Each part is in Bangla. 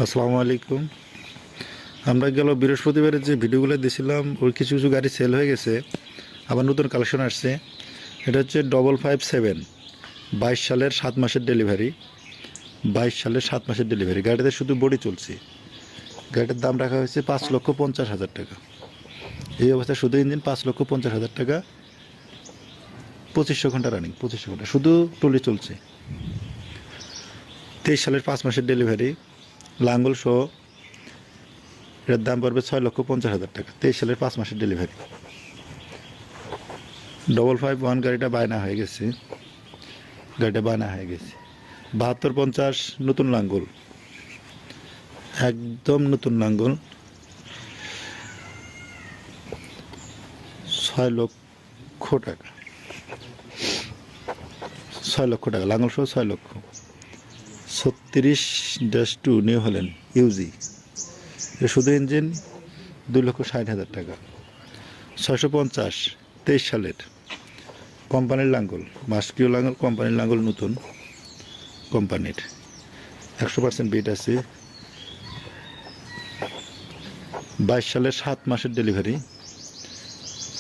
আসসালামু আলাইকুম। আমরা গেল বৃহস্পতিবারে যে ভিডিওগুলো দিয়েছিলাম ওর কিছু কিছু গাড়ি সেল হয়ে গেছে, আবার নতুন কালেকশন আসছে। এটা হচ্ছে 557 22 সালের 7 মাসের ডেলিভারি। 22 সালের 7 মাসের ডেলিভারি। গাড়িতে শুধু বডি চলছে। গাড়িটার দাম রাখা হয়েছে 5,50,000 টাকা। এই অবস্থায় শুধু ইঞ্জিন 5,50,000 টাকা। 2500 ঘন্টা রানিং, 2500 ঘন্টা শুধু টলি চলছে। 23 সালের 5 মাসের ডেলিভারি, লাঙ্গল সহ। এটার দাম পড়বে 6,50,000 টাকা। 23 সালের 5 মাসের ডেলিভারি। 551 গাড়িটা বায়না হয়ে গেছে। 7250 নতুন লাঙ্গল, একদম নতুন লাঙ্গল। 6 লক্ষ টাকা, 6 লক্ষ টাকা লাঙ্গল সহ 6 লক্ষ। 36-2 নিউ হল্যান্ড ইউজি, শুধু ইঞ্জিন 2,60,000 টাকা। 650 23 সালের কোম্পানির লাঙ্গল, মাস্কিও লাঙ্গল, কোম্পানির লাঙ্গল, নতুন কোম্পানির, 100% বিট আছে। 22 সালের 7 মাসের ডেলিভারি,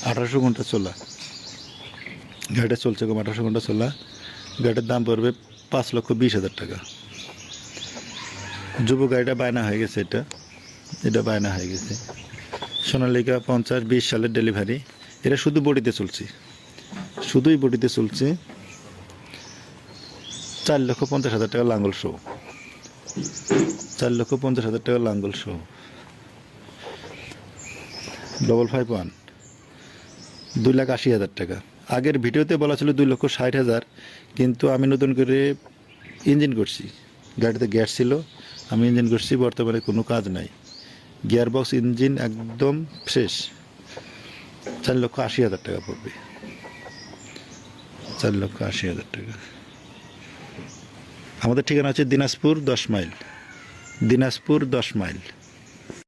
1800 ঘন্টা চলা। গাড়িটা চলছে কম, 1800 ঘন্টা চলা। গাড়িটার দাম পড়বে 5,20,000 টাকা। যুব গাড়িটা বায়না হয়ে গেছে। এটা বায়না হয়ে গেছে। সোনালিকা 50 20 সালের ডেলিভারি। এটা শুধু বডিতে চলছে, শুধুই বডিতে চলছে। 4,50,000 টাকা লাঙ্গল শো, 4,50,000 টাকা লাঙ্গল শো। 551 2,80,000 টাকা। আগের ভিডিওতে বলা ছিল 2,60,000, কিন্তু আমি নতুন করে ইঞ্জিন করছি। গাড়িতে গ্যাস ছিল, আমি ইঞ্জিন করছি। বর্তমানে কোনো কাজ নাই, গিয়ারবক্স ইঞ্জিন একদম ফ্রেশ। 4,80,000 টাকা পড়বে, 4,80,000 টাকা। আমাদের ঠিকানা হচ্ছে দিনাজপুর 10 মাইল, দিনাজপুর 10 মাইল।